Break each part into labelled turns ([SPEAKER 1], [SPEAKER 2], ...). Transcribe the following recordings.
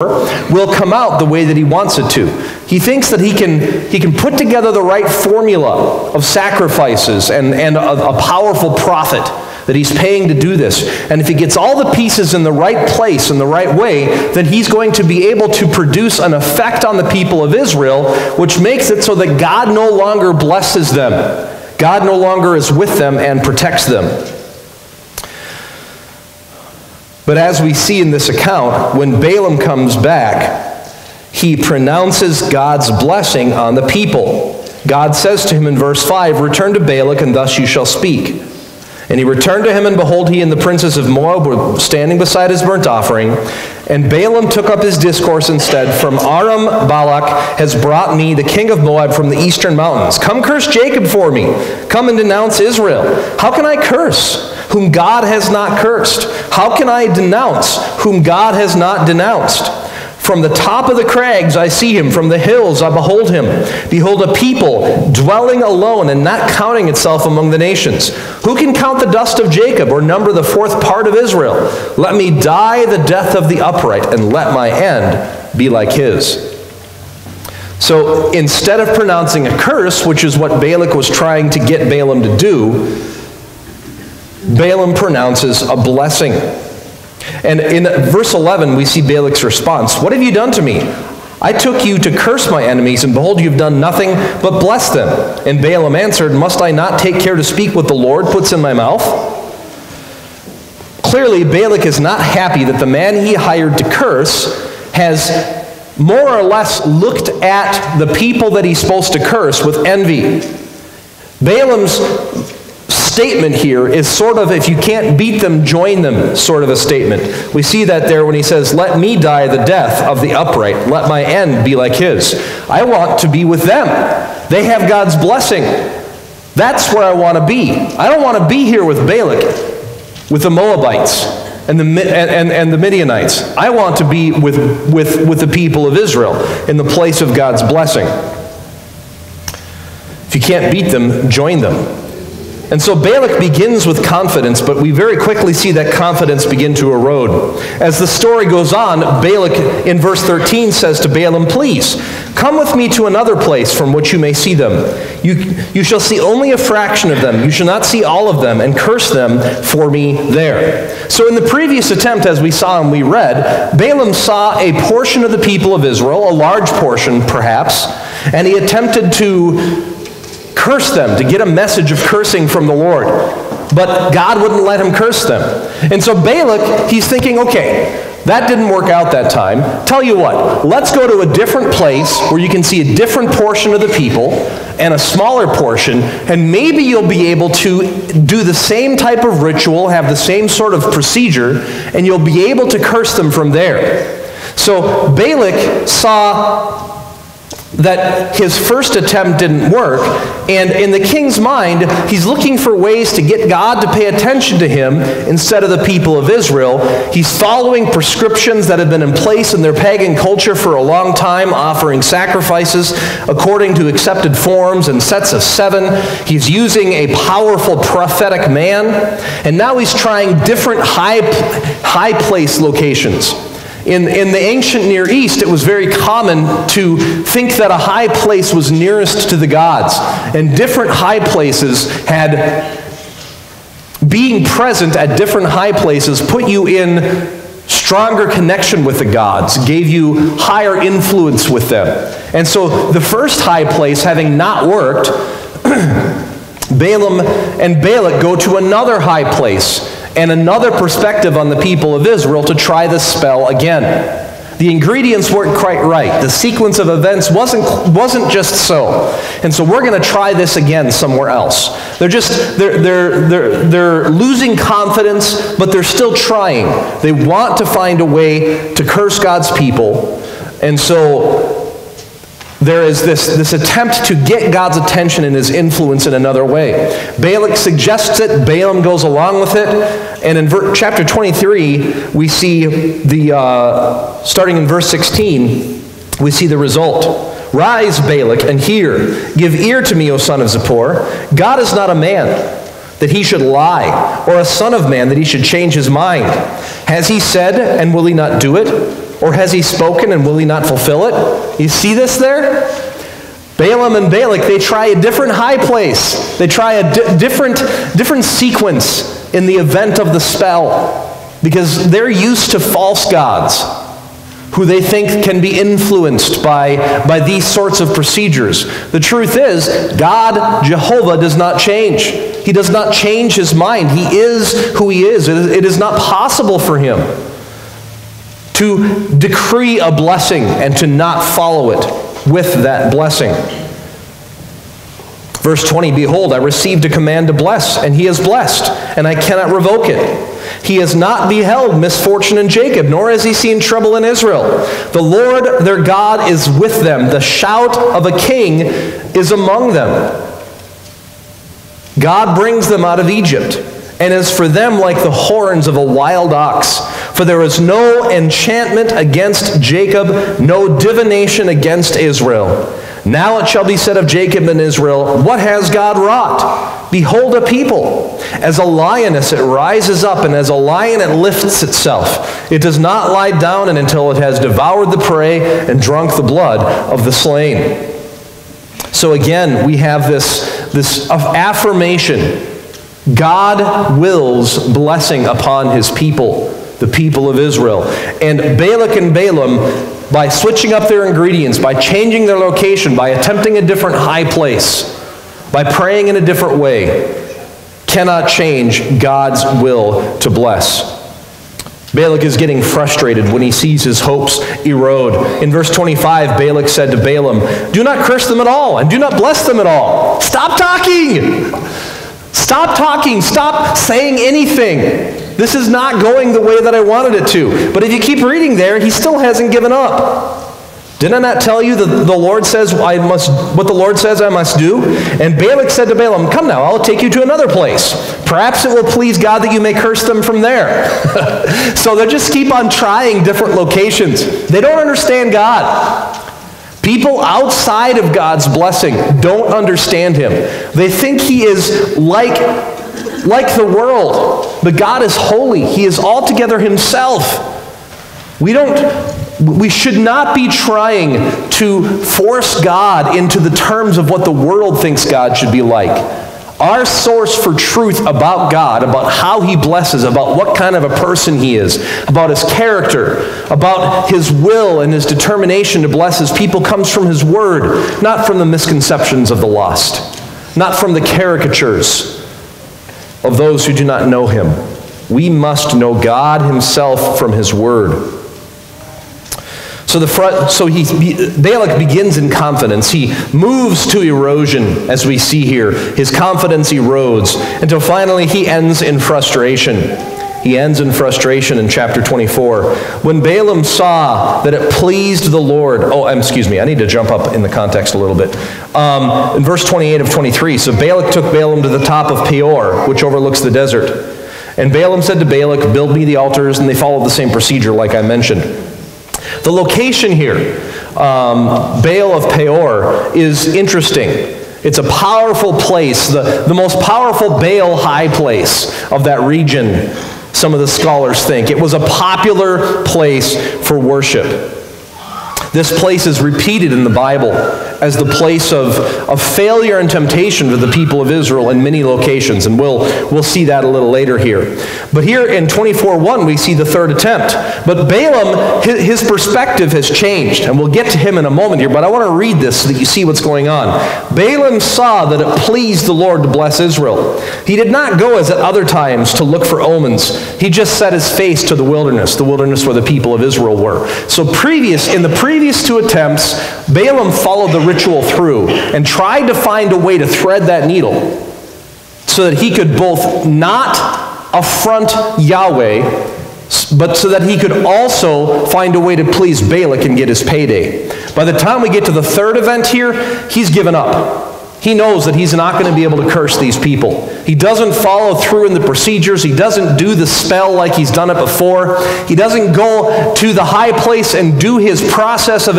[SPEAKER 1] will come out the way that he wants it to. He thinks that he can put together the right formula of sacrifices and a powerful prophet that he's paying to do this. And if he gets all the pieces in the right place, in the right way, then he's going to be able to produce an effect on the people of Israel, which makes it so that God no longer blesses them. God no longer is with them and protects them. But as we see in this account, when Balaam comes back, he pronounces God's blessing on the people. God says to him in verse 5, "Return to Balak, and thus you shall speak." And he returned to him, and behold, he and the princes of Moab were standing beside his burnt offering. And Balaam took up his discourse instead, "From Aram Balak has brought me the king of Moab from the eastern mountains. Come curse Jacob for me. Come and denounce Israel. How can I curse whom God has not cursed? How can I denounce whom God has not denounced? From the top of the crags I see him, from the hills I behold him. Behold, a people dwelling alone and not counting itself among the nations. Who can count the dust of Jacob or number the fourth part of Israel? Let me die the death of the upright, and let my end be like his." So instead of pronouncing a curse, which is what Balak was trying to get Balaam to do, Balaam pronounces a blessing. And in verse 11, we see Balak's response. "What have you done to me? I took you to curse my enemies, and behold, you've done nothing but bless them." And Balaam answered, "Must I not take care to speak what the Lord puts in my mouth?" Clearly, Balak is not happy that the man he hired to curse has more or less looked at the people that he's supposed to curse with envy. Balaam's statement here is sort of, if you can't beat them, join them, sort of a statement. We see that there when he says, "Let me die the death of the upright. Let my end be like his." I want to be with them. They have God's blessing. That's where I want to be. I don't want to be here with Balak, with the Moabites and the Midianites. I want to be with the people of Israel in the place of God's blessing. If you can't beat them, join them. And so Balak begins with confidence, but we very quickly see that confidence begin to erode. As the story goes on, Balak in verse 13 says to Balaam, "Please, come with me to another place from which you may see them. You shall see only a fraction of them. You shall not see all of them, and curse them for me there." So in the previous attempt, as we saw and we read, Balaam saw a portion of the people of Israel, a large portion perhaps, and he attempted to curse them, to get a message of cursing from the Lord. But God wouldn't let him curse them. And so Balak, he's thinking, okay, that didn't work out that time. Tell you what, let's go to a different place where you can see a different portion of the people and a smaller portion, and maybe you'll be able to do the same type of ritual, have the same sort of procedure, and you'll be able to curse them from there. So Balak saw that his first attempt didn't work, and in the king's mind, he's looking for ways to get God to pay attention to him instead of the people of Israel. He's following prescriptions that have been in place in their pagan culture for a long time, offering sacrifices according to accepted forms and sets of 7. He's using a powerful prophetic man, and now he's trying different high place locations. In the ancient Near East, it was very common to think that a high place was nearest to the gods. And different high places had, being present at different high places put you in stronger connection with the gods, gave you higher influence with them. And so the first high place having not worked, Balaam and Balak go to another high place and another perspective on the people of Israel to try this spell again. The ingredients weren't quite right. The sequence of events wasn't just so. And so we're going to try this again somewhere else. They're losing confidence, but they're still trying. They want to find a way to curse God's people. And so there is this attempt to get God's attention and his influence in another way. Balak suggests it. Balaam goes along with it. And in chapter 23, we see starting in verse 16, we see the result. "Rise, Balak, and hear. Give ear to me, O son of Zippor. God is not a man, that he should lie, or a son of man, that he should change his mind. Has he said, and will he not do it? Or has he spoken and will he not fulfill it? You see this there? Balaam and Balak, they try a different high place. They try a different sequence in the event of the spell, because they're used to false gods who they think can be influenced by these sorts of procedures. The truth is, God, Jehovah, does not change. He does not change his mind. He is who he is. It is not possible for him to decree a blessing and to not follow it with that blessing. Verse 20, behold, I received a command to bless, and he has blessed, and I cannot revoke it. He has not beheld misfortune in Jacob, nor has he seen trouble in Israel. The Lord their God is with them. The shout of a king is among them. God brings them out of Egypt, and is for them like the horns of a wild ox. For there is no enchantment against Jacob, no divination against Israel. Now it shall be said of Jacob and Israel, what has God wrought? Behold a people. As a lioness it rises up, and as a lion it lifts itself. It does not lie down until it has devoured the prey and drunk the blood of the slain. So again, we have this affirmation. God wills blessing upon his people, the people of Israel. And Balak and Balaam, by switching up their ingredients, by changing their location, by attempting a different high place, by praying in a different way, cannot change God's will to bless. Balak is getting frustrated when he sees his hopes erode. In verse 25, Balak said to Balaam, do not curse them at all, and do not bless them at all. Stop talking! Stop talking! Stop saying anything! This is not going the way that I wanted it to. But if you keep reading there, he still hasn't given up. Did I not tell you that the Lord says what the Lord says I must do? And Balak said to Balaam, come now, I'll take you to another place. Perhaps it will please God that you may curse them from there. So they just keep on trying different locations. They don't understand God. People outside of God's blessing don't understand him. They think he is like the world. But God is holy. He is altogether himself. We should not be trying to force God into the terms of what the world thinks God should be like. Our source for truth about God, about how he blesses, about what kind of a person he is, about his character, about his will and his determination to bless his people comes from his word, not from the misconceptions of the lost, not from the caricatures of those who do not know him. We must know God himself from his word. Balak begins in confidence. He moves to erosion, as we see here. His confidence erodes until finally he ends in frustration. He ends in frustration in chapter 24. When Balaam saw that it pleased the Lord, I need to jump up in the context a little bit. In verse 28 of 23, so Balak took Balaam to the top of Peor, which overlooks the desert. And Balaam said to Balak, build me the altars, and they followed the same procedure like I mentioned. The location here, Baal of Peor, is interesting. It's a powerful place, the most powerful Baal high place of that region, some of the scholars think. It was a popular place for worship. This place is repeated in the Bible as the place of failure and temptation for the people of Israel in many locations, and we'll see that a little later here. But here in 24:1 we see the third attempt. But Balaam, his perspective has changed, and we'll get to him in a moment here, but I want to read this so that you see what's going on. Balaam saw that it pleased the Lord to bless Israel. He did not go as at other times to look for omens. He just set his face to the wilderness where the people of Israel were. So in the previous two attempts, Balaam followed the ritual through and tried to find a way to thread that needle so that he could both not affront Yahweh, but so that he could also find a way to please Balak and get his payday. By the time we get to the third event here, he's given up. He knows that he's not going to be able to curse these people. He doesn't follow through in the procedures. He doesn't do the spell like he's done it before. He doesn't go to the high place and do his process of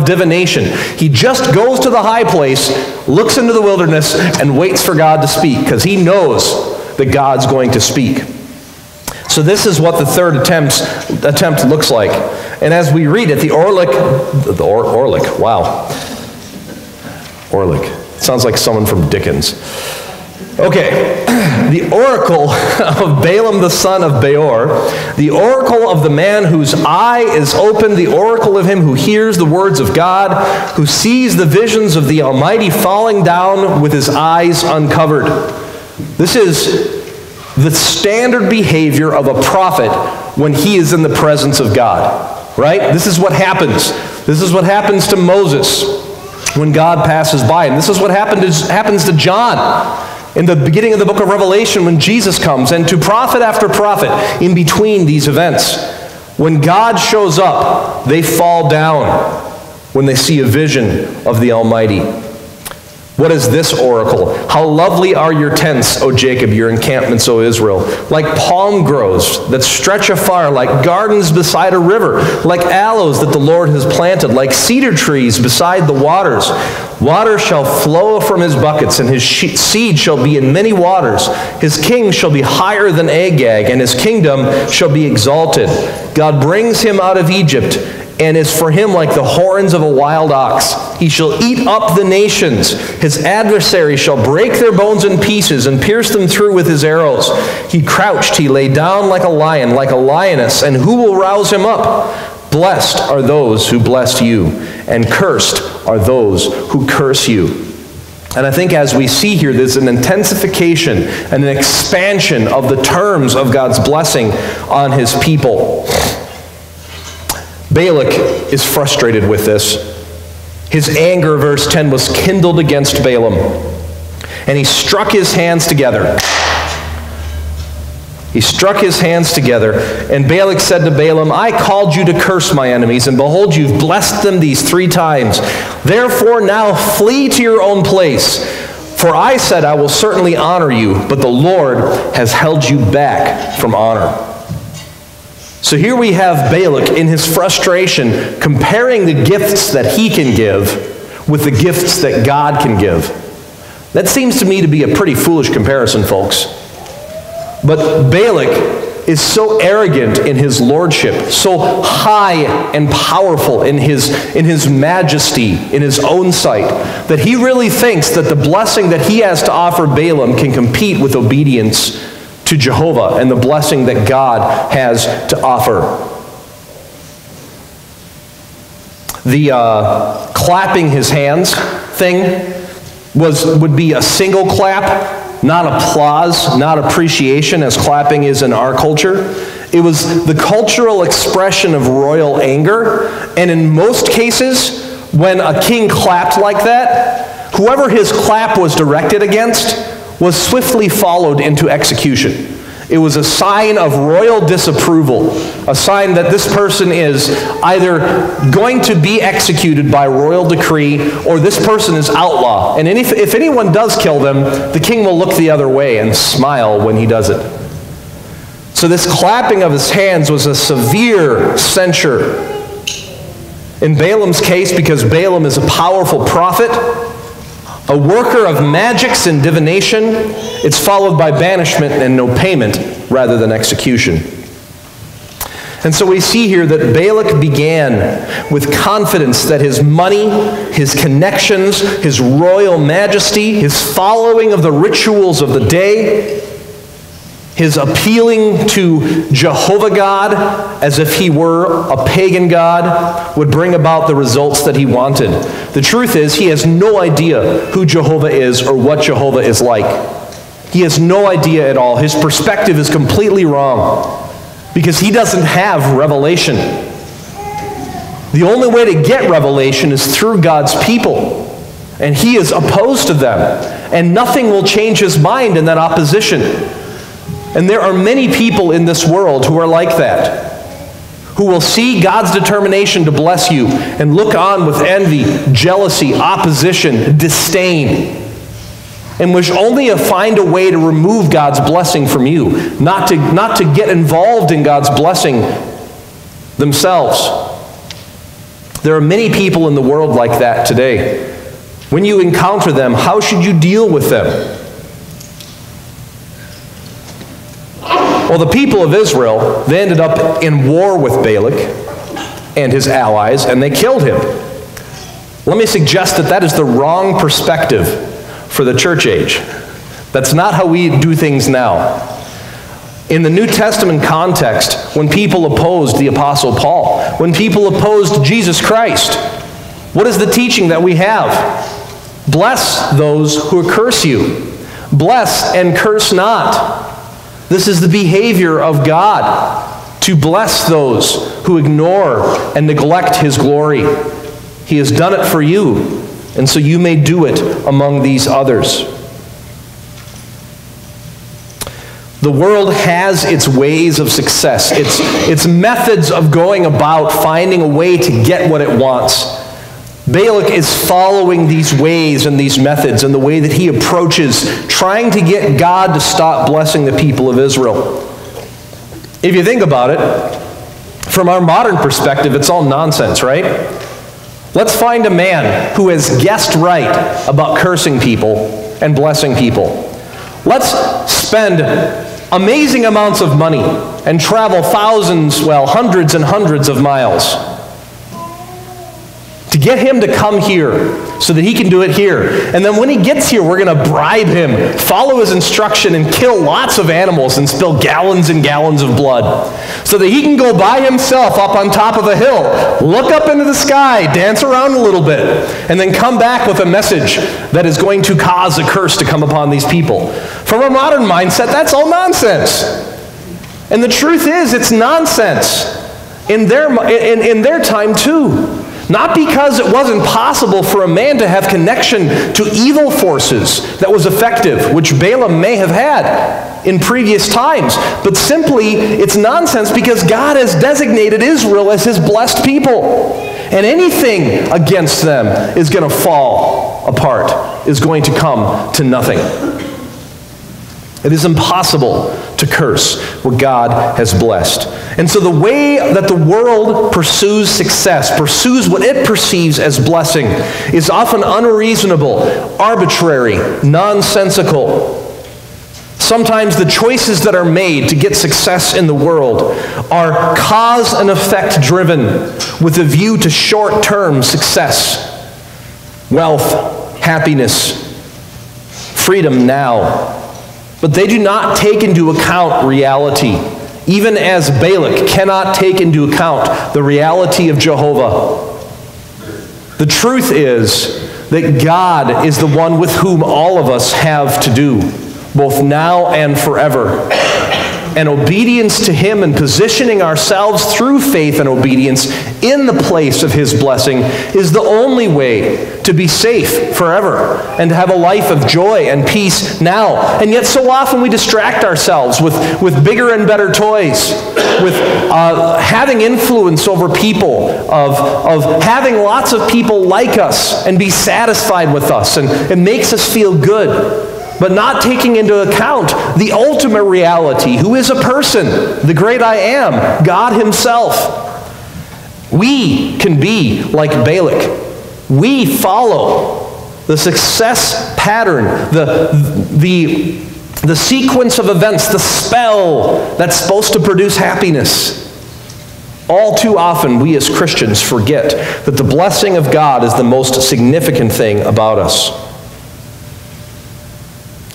[SPEAKER 1] divination. He just goes to the high place, looks into the wilderness, and waits for God to speak, because he knows that God's going to speak. So this is what the third attempt looks like. And as we read it, Orlick, wow. Orlick. Sounds like someone from Dickens. Okay, the oracle of Balaam the son of Beor, the oracle of the man whose eye is open, the oracle of him who hears the words of God, who sees the visions of the Almighty falling down with his eyes uncovered. This is the standard behavior of a prophet when he is in the presence of God, right? This is what happens. This is what happens to Moses when God passes by, and this is what happens to John in the beginning of the book of Revelation when Jesus comes, and to prophet after prophet in between these events. When God shows up, they fall down when they see a vision of the Almighty. What is this oracle? How lovely are your tents, O Jacob, your encampments, O Israel. Like palm groves that stretch afar, like gardens beside a river, like aloes that the Lord has planted, like cedar trees beside the waters. Water shall flow from his buckets, and his seed shall be in many waters. His king shall be higher than Agag, and his kingdom shall be exalted. God brings him out of Egypt, and is for him like the horns of a wild ox. He shall eat up the nations. His adversaries shall break their bones in pieces and pierce them through with his arrows. He crouched, he lay down like a lion, like a lioness, and who will rouse him up? Blessed are those who bless you, and cursed are those who curse you. And I think as we see here, there's an intensification and an expansion of the terms of God's blessing on his people. Balak is frustrated with this. His anger, verse 10, was kindled against Balaam, and he struck his hands together. He struck his hands together, and Balak said to Balaam, I called you to curse my enemies, and behold, you've blessed them these 3 times. Therefore now flee to your own place. For I said, I will certainly honor you, but the Lord has held you back from honor. So here we have Balak in his frustration comparing the gifts that he can give with the gifts that God can give. That seems to me to be a pretty foolish comparison, folks. But Balak is so arrogant in his lordship, so high and powerful in his majesty, in his own sight, that he really thinks that the blessing that he has to offer Balaam can compete with obedience to Jehovah and the blessing that God has to offer. The clapping his hands thing would be a single clap, not applause, not appreciation, as clapping is in our culture. It was the cultural expression of royal anger, and in most cases, when a king clapped like that, whoever his clap was directed against was swiftly followed into execution. It was a sign of royal disapproval, a sign that this person is either going to be executed by royal decree or this person is outlaw. And if anyone does kill them, the king will look the other way and smile when he does it. So this clapping of his hands was a severe censure. In Balaam's case, because Balaam is a powerful prophet, a worker of magics and divination, it's followed by banishment and no payment rather than execution. And so we see here that Balak began with confidence that his money, his connections, his royal majesty, his following of the rituals of the day, his appealing to Jehovah God as if he were a pagan god would bring about the results that he wanted. The truth is, he has no idea who Jehovah is or what Jehovah is like. He has no idea at all. His perspective is completely wrong because he doesn't have revelation. The only way to get revelation is through God's people, and he is opposed to them, and nothing will change his mind in that opposition. And there are many people in this world who are like that, who will see God's determination to bless you and look on with envy, jealousy, opposition, disdain, and wish only to find a way to remove God's blessing from you, not to get involved in God's blessing themselves. There are many people in the world like that today. When you encounter them, how should you deal with them? Well, the people of Israel, they ended up in war with Balak. and his allies, and they killed him. Let me suggest that that is the wrong perspective for the church age. That's not how we do things now. In the New Testament context, when people opposed the Apostle Paul, when people opposed Jesus Christ, what is the teaching that we have? Bless those who curse you. Bless and curse not. This is the behavior of God, to bless those who ignore and neglect his glory. He has done it for you, and so you may do it among these others. The world has its ways of success, its methods of going about finding a way to get what it wants. Balak is following these ways and these methods and the way that he approaches trying to get God to stop blessing the people of Israel. If you think about it, from our modern perspective, it's all nonsense, right? Let's find a man who has guessed right about cursing people and blessing people. Let's spend amazing amounts of money and travel thousands, well, hundreds and hundreds of miles to get him to come here so that he can do it here. And then when he gets here, we're going to bribe him, follow his instruction, and kill lots of animals and spill gallons and gallons of blood so that he can go by himself up on top of a hill, look up into the sky, dance around a little bit, and then come back with a message that is going to cause a curse to come upon these people. From a modern mindset, that's all nonsense. And the truth is, it's nonsense in their time too. Not because it wasn't possible for a man to have connection to evil forces that was effective, which Balaam may have had in previous times, but simply it's nonsense because God has designated Israel as his blessed people. And anything against them is going to fall apart, is going to come to nothing. It is impossible to curse what God has blessed. And so the way that the world pursues success, pursues what it perceives as blessing, is often unreasonable, arbitrary, nonsensical. Sometimes the choices that are made to get success in the world are cause and effect driven with a view to short-term success, wealth, happiness, freedom now. But they do not take into account reality, even as Balak cannot take into account the reality of Jehovah. The truth is that God is the one with whom all of us have to do, both now and forever. And obedience to him and positioning ourselves through faith and obedience in the place of his blessing is the only way to be safe forever and to have a life of joy and peace now. And yet so often we distract ourselves with bigger and better toys, with having influence over people, of having lots of people like us and be satisfied with us, and it makes us feel good. But not taking into account the ultimate reality, who is a person, the great I am, God himself. We can be like Balak. We follow the success pattern, the sequence of events, the spell that's supposed to produce happiness. All too often, we as Christians forget that the blessing of God is the most significant thing about us.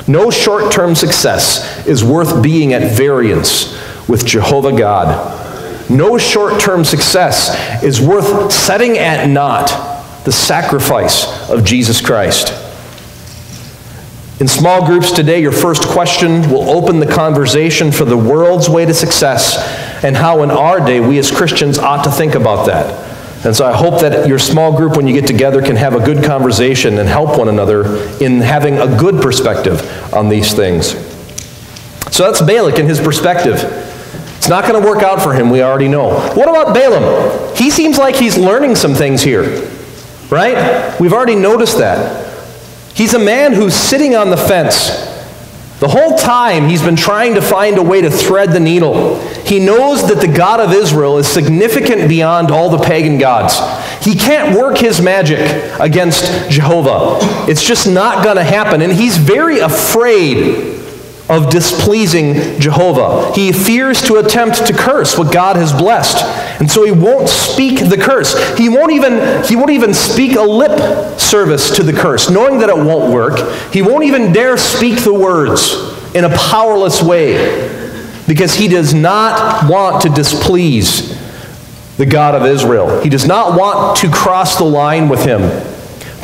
[SPEAKER 1] No short-term success is worth being at variance with Jehovah God. No short-term success is worth setting at naught the sacrifice of Jesus Christ. In small groups today, your first question will open the conversation for the world's way to success and how in our day we as Christians ought to think about that. And so I hope that your small group, when you get together, can have a good conversation and help one another in having a good perspective on these things. So that's Balak and his perspective. It's not going to work out for him, we already know. What about Balaam? He seems like he's learning some things here, right? We've already noticed that. He's a man who's sitting on the fence. The whole time he's been trying to find a way to thread the needle. He knows that the God of Israel is significant beyond all the pagan gods. He can't work his magic against Jehovah. It's just not going to happen. And he's very afraid of displeasing Jehovah. He fears to attempt to curse what God has blessed. And so he won't speak the curse. He won't even speak a lip service to the curse, knowing that it won't work. He won't even dare speak the words in a powerless way, because he does not want to displease the God of Israel. He does not want to cross the line with him.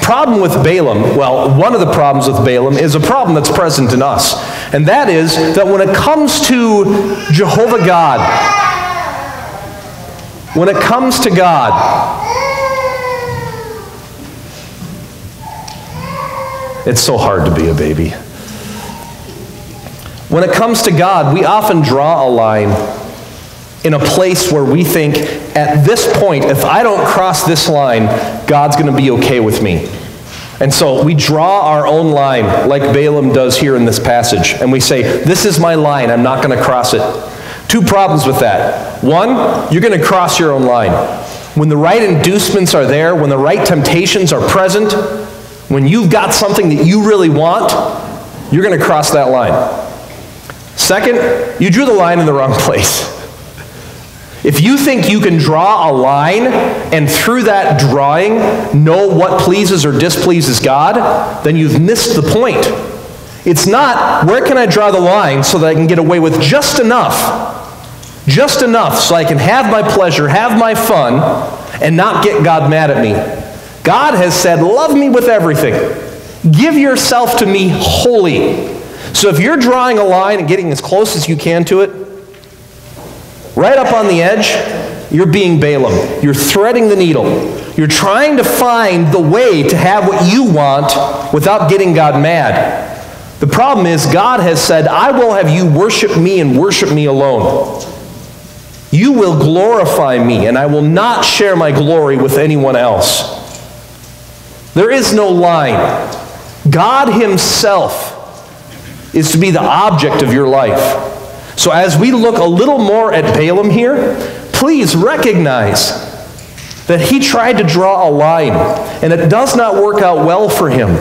[SPEAKER 1] Problem with Balaam, well, one of the problems with Balaam is a problem that's present in us. And that is that when it comes to Jehovah God, when it comes to God, it's so hard to be a baby. When it comes to God, we often draw a line in a place where we think, at this point, if I don't cross this line, God's going to be okay with me. And so we draw our own line, like Balaam does here in this passage, and we say, this is my line, I'm not going to cross it. Two problems with that. One, you're going to cross your own line. When the right inducements are there, when the right temptations are present, when you've got something that you really want, you're going to cross that line. Second, you drew the line in the wrong place. If you think you can draw a line and through that drawing know what pleases or displeases God, then you've missed the point. It's not, where can I draw the line so that I can get away with just enough so I can have my pleasure, have my fun, and not get God mad at me. God has said, love me with everything. Give yourself to me wholly. So if you're drawing a line and getting as close as you can to it, right up on the edge, you're being Balaam. You're threading the needle. You're trying to find the way to have what you want without getting God mad. The problem is God has said, I will have you worship me and worship me alone. You will glorify me, and I will not share my glory with anyone else. There is no line. God himself is to be the object of your life. So as we look a little more at Balaam here, please recognize that he tried to draw a line, and it does not work out well for him.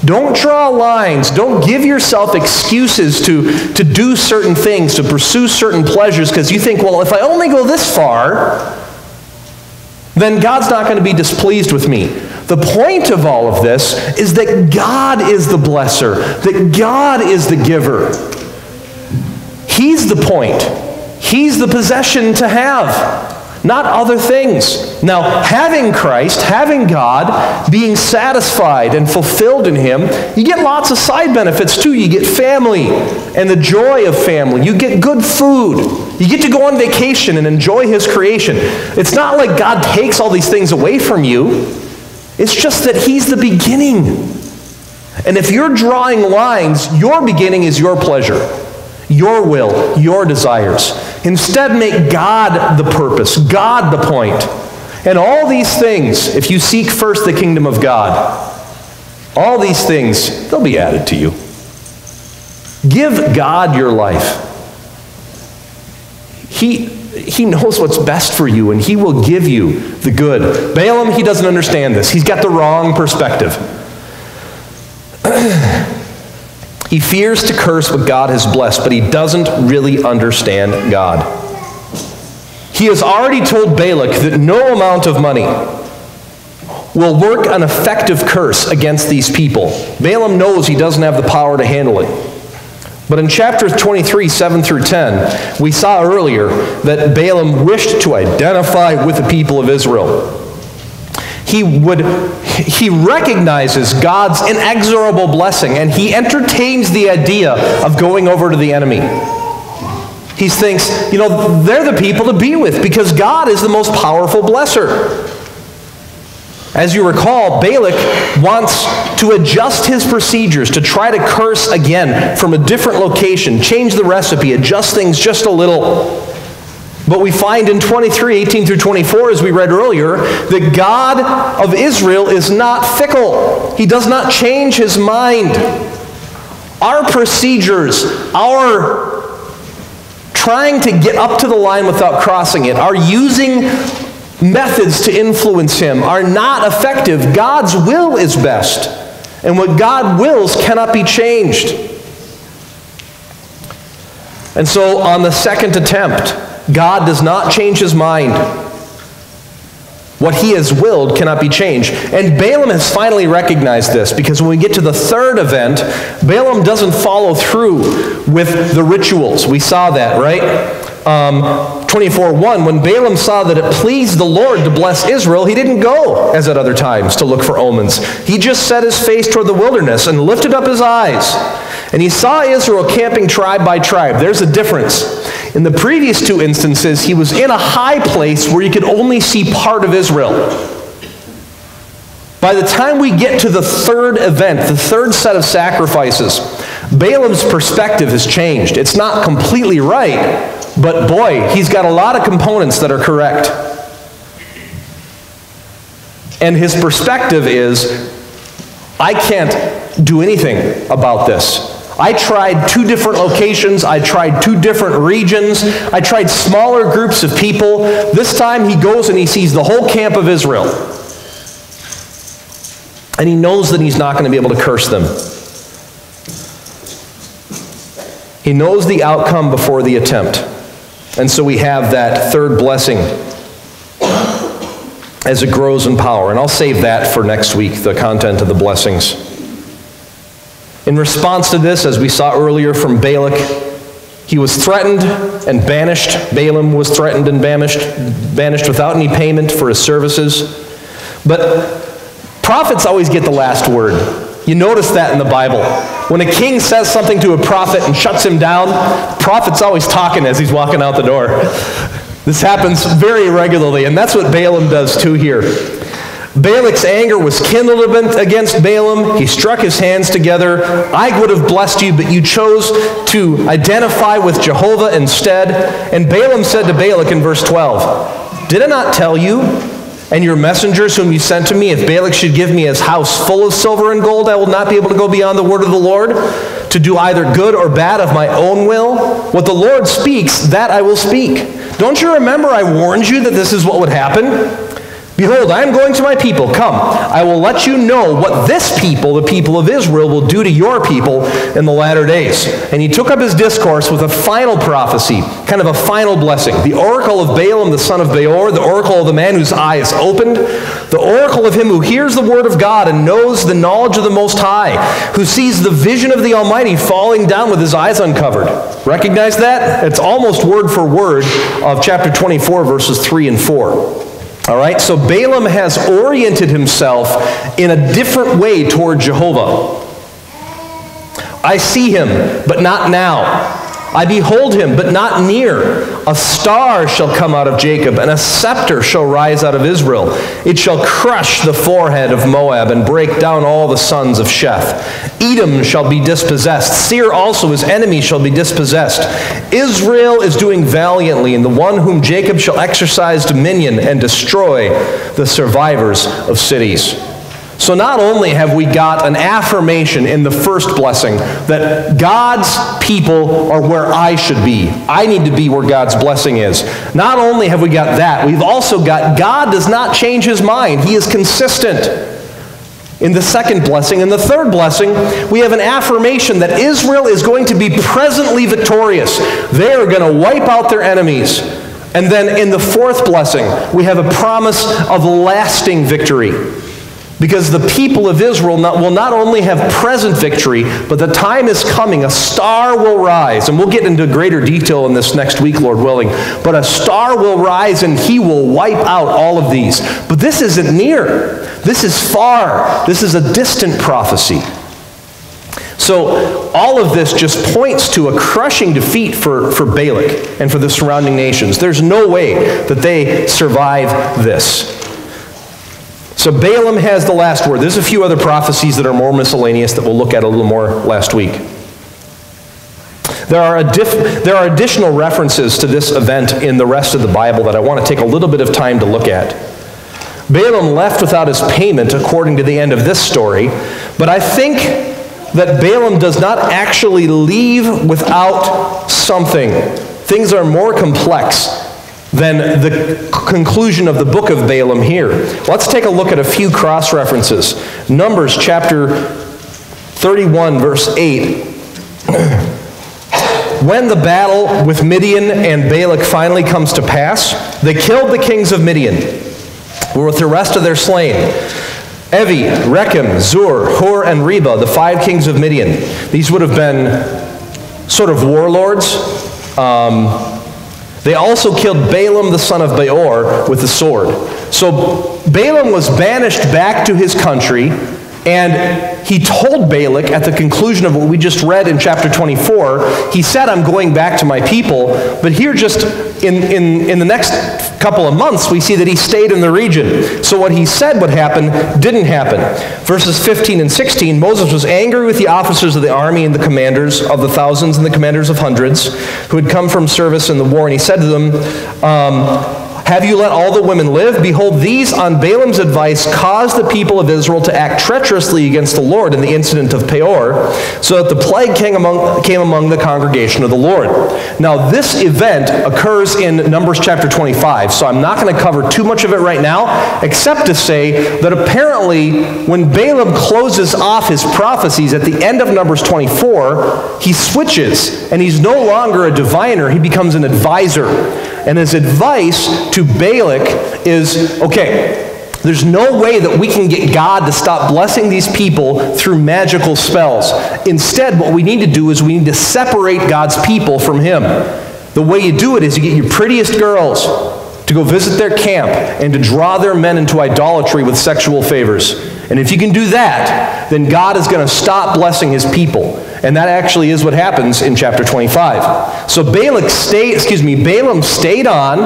[SPEAKER 1] Don't draw lines. Don't give yourself excuses to do certain things, to pursue certain pleasures, because you think, well, if I only go this far, then God's not going to be displeased with me. The point of all of this is that God is the blesser, that God is the giver. He's the point. He's the possession to have, not other things. Now, having Christ, having God, being satisfied and fulfilled in him, you get lots of side benefits too. You get family and the joy of family. You get good food. You get to go on vacation and enjoy his creation. It's not like God takes all these things away from you. It's just that he's the beginning. And if you're drawing lines, your beginning is your pleasure, your will, your desires. Instead, make God the purpose, God the point. And all these things, if you seek first the kingdom of God, all these things, they'll be added to you. Give God your life. He knows what's best for you, and he will give you the good. Balaam, he doesn't understand this. He's got the wrong perspective. He fears to curse what God has blessed, but he doesn't really understand God. He has already told Balak that no amount of money will work an effective curse against these people. Balaam knows he doesn't have the power to handle it. But in chapter 23, 7 through 10, we saw earlier that Balaam wished to identify with the people of Israel. He recognizes God's inexorable blessing, and he entertains the idea of going over to the enemy. He thinks, they're the people to be with because God is the most powerful blesser. As you recall, Balak wants to adjust his procedures to try to curse again from a different location, change the recipe, adjust things just a little. But we find in 23, 18 through 24, as we read earlier, that God of Israel is not fickle. He does not change his mind. Our procedures, our trying to get up to the line without crossing it, our using methods to influence him are not effective. God's will is best. And what God wills cannot be changed. And so on the second attempt, God does not change his mind. What he has willed cannot be changed. And Balaam has finally recognized this, because when we get to the third event, Balaam doesn't follow through with the rituals. We saw that, right? 24:1, when Balaam saw that it pleased the Lord to bless Israel, he didn't go, as at other times, to look for omens. He just set his face toward the wilderness and lifted up his eyes. And he saw Israel camping tribe by tribe. There's a difference. In the previous two instances, he was in a high place where you could only see part of Israel. By the time we get to the third event, the third set of sacrifices, Balaam's perspective has changed. It's not completely right, but boy, he's got a lot of components that are correct. And his perspective is, I can't do anything about this. I tried 2 different locations. I tried 2 different regions. I tried smaller groups of people. This time he goes and he sees the whole camp of Israel. And he knows that he's not going to be able to curse them. He knows the outcome before the attempt. And so we have that third blessing as it grows in power. And I'll save that for next week, the content of the blessings. In response to this, as we saw earlier from Balak, he was threatened and banished. Balaam was threatened and banished without any payment for his services. But prophets always get the last word. You notice that in the Bible. When a king says something to a prophet and shuts him down, the prophet's always talking as he's walking out the door. This happens very regularly, and that's what Balaam does too here. Balak's anger was kindled against Balaam. He struck his hands together. I would have blessed you, but you chose to identify with Jehovah instead. And Balaam said to Balak in verse 12, did I not tell you and your messengers whom you sent to me, if Balak should give me his house full of silver and gold, I will not be able to go beyond the word of the Lord, to do either good or bad of my own will? What the Lord speaks, that I will speak. Don't you remember I warned you that this is what would happen? Behold, I am going to my people. Come, I will let you know what this people, the people of Israel, will do to your people in the latter days. And he took up his discourse with a final prophecy, kind of a final blessing. The oracle of Balaam, the son of Beor, the oracle of the man whose eye is opened, the oracle of him who hears the word of God and knows the knowledge of the Most High, who sees the vision of the Almighty falling down with his eyes uncovered. Recognize that? It's almost word for word of chapter 24, verses 3 and 4. All right, so Balaam has oriented himself in a different way toward Jehovah. I see him, but not now. I behold him, but not near. A star shall come out of Jacob, and a scepter shall rise out of Israel. It shall crush the forehead of Moab and break down all the sons of Sheth. Edom shall be dispossessed. Seir also, his enemy, shall be dispossessed. Israel is doing valiantly, and the one whom Jacob shall exercise dominion and destroy the survivors of cities. So not only have we got an affirmation in the first blessing that God's people are where I should be. I need to be where God's blessing is. Not only have we got that, we've also got God does not change his mind. He is consistent. In the second blessing, in the third blessing, we have an affirmation that Israel is going to be presently victorious. They are going to wipe out their enemies. And then in the fourth blessing, we have a promise of lasting victory. Because the people of Israel will not only have present victory, but the time is coming. A star will rise. And we'll get into greater detail in this next week, Lord willing. But a star will rise and he will wipe out all of these. But this isn't near. This is far. This is a distant prophecy. So all of this just points to a crushing defeat for Balak and for the surrounding nations. There's no way that they survive this. So Balaam has the last word. There's a few other prophecies that are more miscellaneous that we'll look at a little more last week. There are additional references to this event in the rest of the Bible that I want to take a little bit of time to look at. Balaam left without his payment according to the end of this story, but I think that Balaam does not actually leave without something. Things are more complex than the conclusion of the book of Balaam here. Let's take a look at a few cross-references. Numbers chapter 31, verse 8. when the battle with Midian and Balak finally comes to pass, they killed the kings of Midian with the rest of their slain. Evi, Rechem, Zur, Hur, and Reba, the 5 kings of Midian. These would have been sort of warlords. They also killed Balaam the son of Beor with the sword. So Balaam was banished back to his country, and he told Balak at the conclusion of what we just read in chapter 24, he said, I'm going back to my people. But here just in the next couple of months, we see that he stayed in the region. So what he said would happen didn't happen. Verses 15 and 16, Moses was angry with the officers of the army and the commanders of the thousands and the commanders of hundreds who had come from service in the war. And he said to them, have you let all the women live? Behold, these, on Balaam's advice, caused the people of Israel to act treacherously against the Lord in the incident of Peor, so that the plague came among the congregation of the Lord. Now, this event occurs in Numbers chapter 25, so I'm not going to cover too much of it right now, except to say that apparently when Balaam closes off his prophecies at the end of Numbers 24, he switches, and he's no longer a diviner, he becomes an advisor. And his advice to Balak is, okay, there's no way that we can get God to stop blessing these people through magical spells. Instead, what we need to do is we need to separate God's people from him. The way you do it is you get your prettiest girls to go visit their camp and to draw their men into idolatry with sexual favors. And if you can do that, then God is going to stop blessing his people. And that actually is what happens in chapter 25. So Balaam stayed on,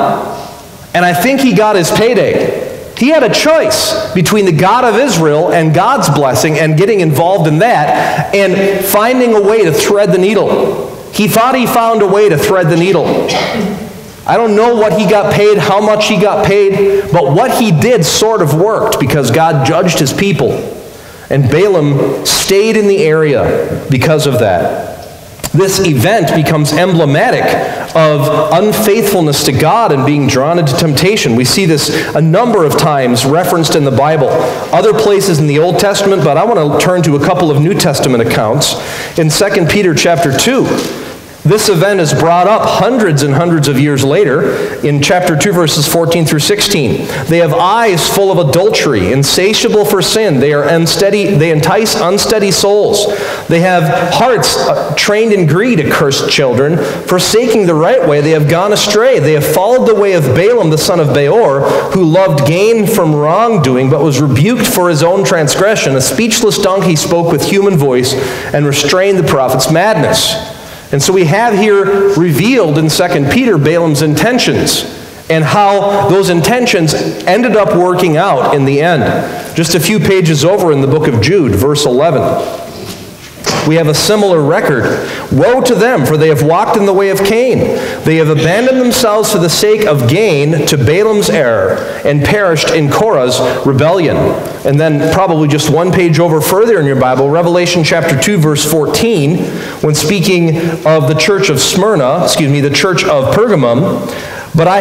[SPEAKER 1] and I think he got his payday. He had a choice between the God of Israel and God's blessing and getting involved in that and finding a way to thread the needle. He thought he found a way to thread the needle. I don't know what he got paid, how much he got paid, but what he did sort of worked because God judged his people. And Balaam stayed in the area because of that. This event becomes emblematic of unfaithfulness to God and being drawn into temptation. We see this a number of times referenced in the Bible, other places in the Old Testament, but I want to turn to a couple of New Testament accounts. In 2 Peter chapter 2, this event is brought up hundreds and hundreds of years later in chapter 2, verses 14 through 16. They have eyes full of adultery, insatiable for sin. They are unsteady. They entice unsteady souls. They have hearts trained in greed, accursed children. Forsaking the right way, they have gone astray. They have followed the way of Balaam, the son of Beor, who loved gain from wrongdoing, but was rebuked for his own transgression. A speechless donkey spoke with human voice and restrained the prophet's madness. And so we have here revealed in 2 Peter Balaam's intentions and how those intentions ended up working out in the end. Just a few pages over in the book of Jude, verse 11. We have a similar record. Woe to them, for they have walked in the way of Cain. They have abandoned themselves for the sake of gain to Balaam's error and perished in Korah's rebellion. And then probably just one page over further in your Bible, Revelation chapter 2, verse 14, when speaking of the church of the church of Pergamum, but I